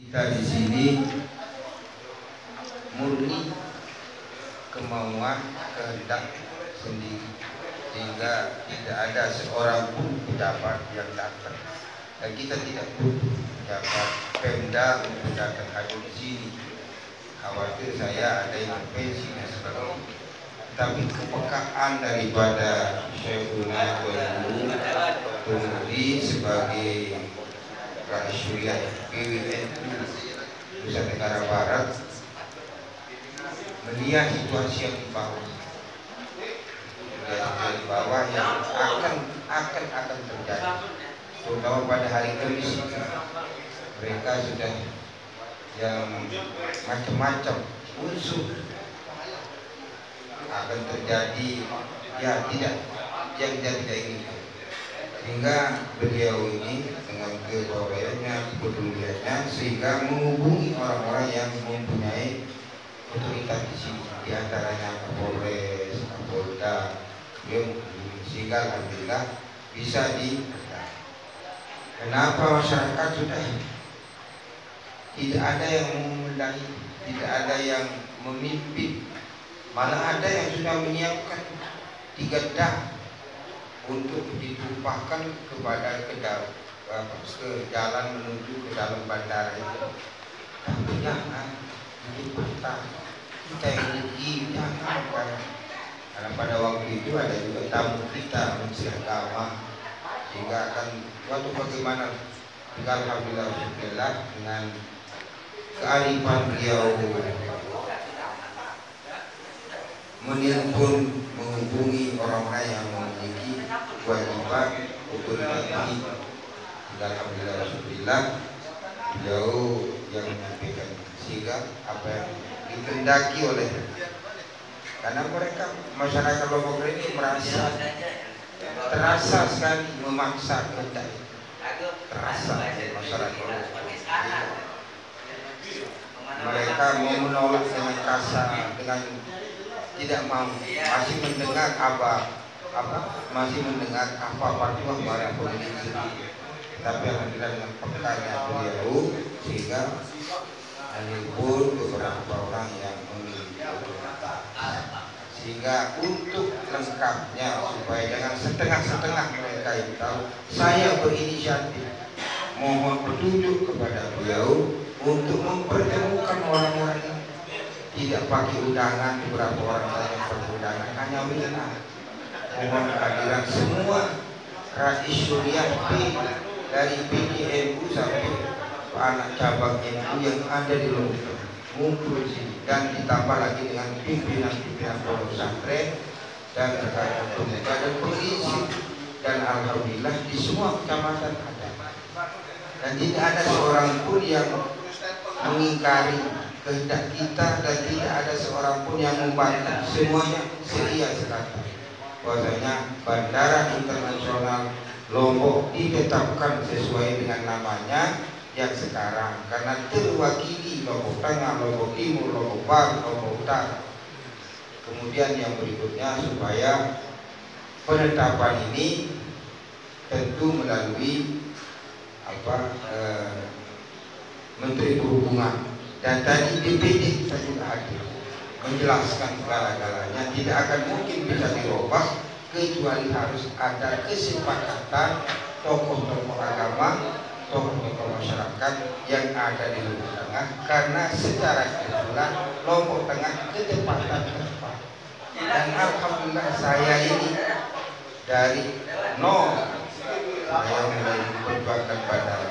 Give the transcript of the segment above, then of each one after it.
Kita di sini murni kemauan kehendak sendiri, sehingga tidak ada seorang pun pejabat yang datang, dan kita tidak butuh pejabat Pemda untuk datang hadir di sini. Khawatir saya ada yang pensi dan sebagainya, tapi kepekaan daripada Syekhuna Tuan Guru sebagai Rais Syuriah PWNU Nusa Tenggara Barat melihat situasi yang di bawah, yang akan terjadi, terutama pada hari Kamis. Mereka sudah yang macam-macam unsur akan terjadi, yang tidak inginkan. Sehingga beliau ini dengan kebawahannya, kepeduliannya, sehingga menghubungi orang-orang yang mempunyai otoritas di sini, di antaranya Kapolres, Kapolda, sehingga alhamdulillah bisa kenapa masyarakat sudah tidak ada yang memulai, tidak ada yang memimpin, malah ada yang sudah menyiapkan 3 dam untuk ditumpahkan kepada ke jalan menuju ke dalam bandara itu. Tapi jangan dipatah, kita yang rugi, jangan. Karena pada waktu itu ada juga tamu kita Menteri Agama, sehingga akan suatu bagaimana. Alhamdulillah dengan kearifan beliau menelpon, menghubungi orang-orang yang memiliki kewajiban otoritas. Alhamdulillah beliau yang menyampaikan, sehingga apa yang dikehendaki oleh, karena mereka masyarakat Lombok ini terasa sekali memaksa kehendak, terasa masyarakat Lombok. Mereka mau menolak dengan kasar, dengan tidak mau, masih mendengar masih mendengar apa fatwa para pemimpin. Tapi alhamdulillah dengan pekanya beliau, sehingga menelpon beberapa orang yang memiliki otoritas, sehingga untuk lengkapnya supaya jangan setengah-setengah mereka itu tahu, saya berinisiatif mohon petunjuk kepada beliau untuk mempertemukan orang-orang yang tidak pakai undangan. Beberapa orang saya yang pakai undangan hanya minta mohon kehadiran semua Rais Syuriah dari PDNU sampai anak cabang NU yang ada di Lombok ngumpul di sini, dan ditambah lagi dengan pimpinan-pimpinan pondok pesantren dan rekan pemuda dan pengisi, dan alhamdulillah di semua kecamatan ada, dan tidak ada seorang pun yang mengingkari kehendak kita, dan tidak ada seorang pun yang membantah. Semuanya seria sekali bahwasanya Bandara Internasional Lombok ditetapkan sesuai dengan namanya yang sekarang, karena terwakili Lombok Tengah, Lombok Timur, Lombok Barat, Lombok Utara. Kemudian yang berikutnya, supaya penetapan ini tentu melalui Menteri Perhubungan, dan tadi DPD saya juga hadir menjelaskan segala-galanya. Tidak akan mungkin bisa dirubah kecuali harus ada kesepakatan tokoh-tokoh agama, tokoh-tokoh masyarakat yang ada di Lombok Tengah, karena secara kebetulan Lombok Tengah ketepatan tempat. Dan alhamdulillah saya ini dari nol saya mulai memperjuangkan bandara,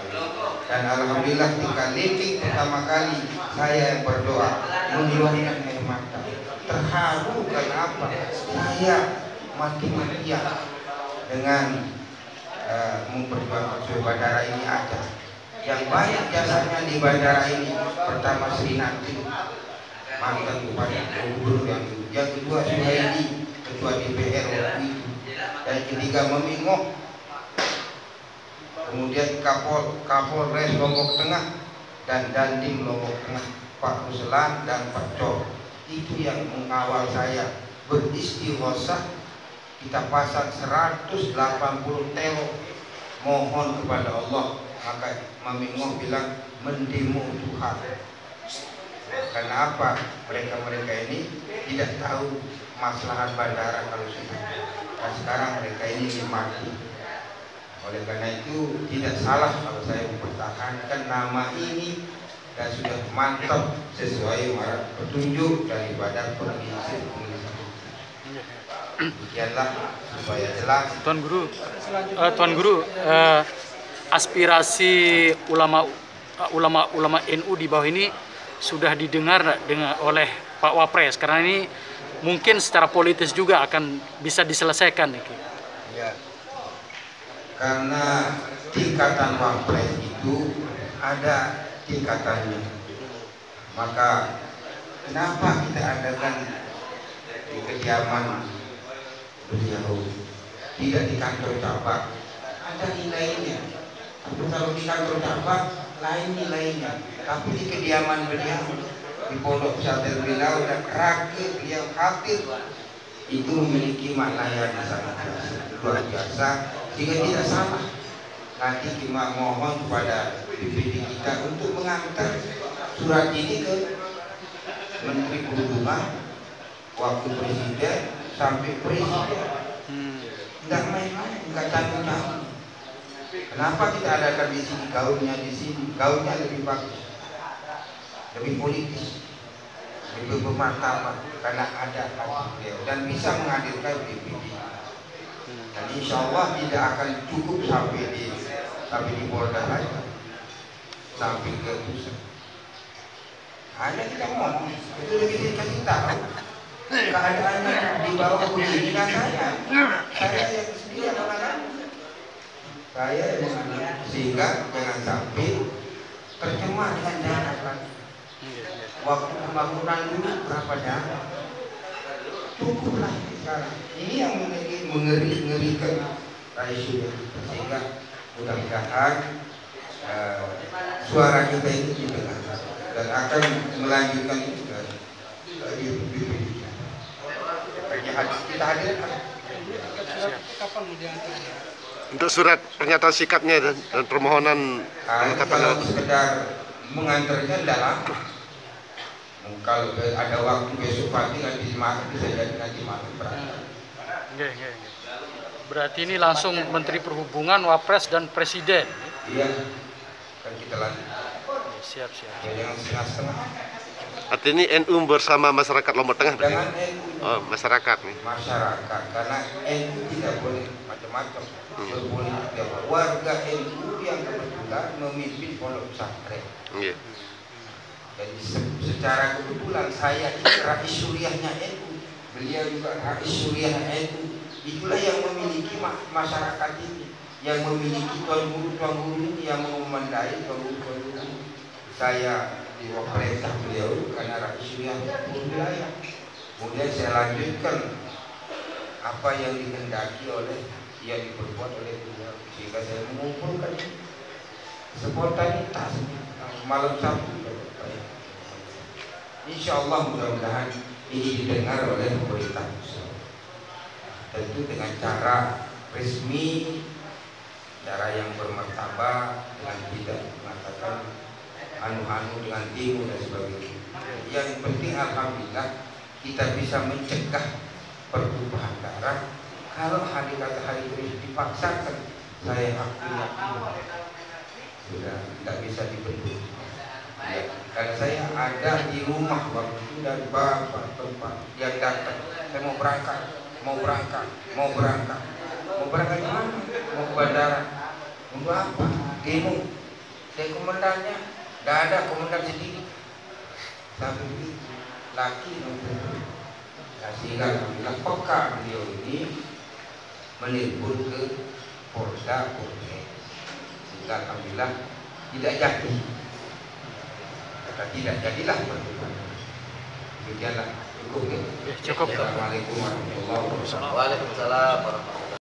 dan alhamdulillah ketika landing pertama kali saya yang berdoa mengeluarkan air mata, terharu. Kenapa? Saya mati-matian dengan memperjuangkan supaya bandara ini ada. Yang banyak jasanya di bandara ini, pertama Sri Nanti, mantan Bupati Gubernur yang kedua Suhaidi, ketua DPR waktu itu, dan ketiga Memingoh, kemudian Kapolres Lombok Tengah dan Dandim Lombok Tengah, Pak Ruslan dan Pak Cor. Itu yang mengawal saya beristighosah. Kita pasang 180 telo mohon kepada Allah. Maka Mami Ngoh bilang mendemo itu hak. Kenapa mereka ini tidak tahu maslahat bandara kalau sudah. Nah, sekarang mereka ini mati. Oleh karena itu tidak salah kalau saya mempertahankan nama ini dan sudah mantap sesuai petunjuk daripada pengisi. Demikianlah supaya jelas. Tuan Guru, aspirasi ulama NU di bawah ini sudah didengar oleh Pak Wapres, karena ini mungkin secara politis juga akan bisa diselesaikan. Ya, karena tingkatan Wapres itu ada tingkatannya. Maka kenapa kita adakan di kediaman beliau, tidak di kantor cabang? Ada nilainya. Tapi kalau di kantor cabang lain nilainya. Tapi di kediaman beliau, di pondok pesantren beliau dan rakyat beliau hadir, itu memiliki makna yang sangat luar biasa, sehingga tidak salah. Nanti kita mohon kepada BPD kita untuk mengantar surat ini ke Menteri Perhubungan, waktu Presiden sampai Presiden. Tidak main-main, tidak canggung-canggung. Kenapa kita adakan di sini gaulnya di sini? Gaulnya lebih bagus, lebih politis, lebih bermartabat, karena ada beliau dan bisa menghadirkan BPD. Dan insya Allah tidak akan cukup sampai di Polda saja, sampai ke pusat. Hanya kita ngomong, itu lebih dikasih tahu keadaannya di bawah begini. Dan saya yang sendiri adalah saya yang mengalami, sehingga jangan sampai tercemar dengan darah lagi. Waktu pembangunan dulu berapa darah? Cukuplah sekarang. Ini yang mengerikan Raisudah, sehingga mudah-mudahan suara kita ini didengar dan akan melanjutkan itu dari BPD. Kita hadirkan. Kapan mau diantar? Untuk surat pernyataan sikapnya dan permohonan kalau sekedar mengantarnya dalam, kalau ada waktu besok pagi nanti malam bisa jadi nanti malam berangkat. Berarti ini langsung Menteri Perhubungan, Wapres dan Presiden. Iya, kan kita lanjut. Siap. Yang setengah-setengah. artinya ini NU bersama masyarakat Lombok Tengah. Jangan NU. Oh, masyarakat nih. Masyarakat, karena NU tidak boleh macam-macam. Berpolitik dengan warga NU yang kebetulan memimpin pondok pesantren. Jadi secara kebetulan saya rais suriahnya NU, beliau juga rais suriah NU. Itulah yang memiliki masyarakat ini, yang memiliki tuan guru ini, yang memandai tuan guru. Saya di perintah beliau karena rais suriah wilayah. Kemudian saya lanjutkan apa yang dikehendaki oleh yang diperbuat oleh beliau, sehingga saya mengumpulkan spontanitas malam Sabtu. Insya Allah mudah-mudahan ini didengar oleh pemerintah pusat. Tentu dengan cara resmi, cara yang bermartabat, dengan tidak mengatakan anu-anu dengan demo dan sebagainya. Yang penting alhamdulillah kita bisa mencegah pertumpahan darah. Kalau hari ini dipaksakan, saya akui sudah tidak bisa dibendung. Ya, karena saya ada di rumah waktu itu dan bapak tempat yang datang, saya mau berangkat di mana? Mau ke bandara. Untuk apa? Demo. Saya komandannya, nggak ada komandan sendiri. Tapi laki nunggu. Nah, sehingga alhamdulillah peka beliau ini menelpon ke Polda Polres. Sehingga alhamdulillah tidak jadi. Tidak jadilah pertemuan. Demikianlah cukup ya. Cukup. Assalamualaikum warahmatullahi wabarakatuh. Waalaikumsalam warahmatullahi wabarakatuh.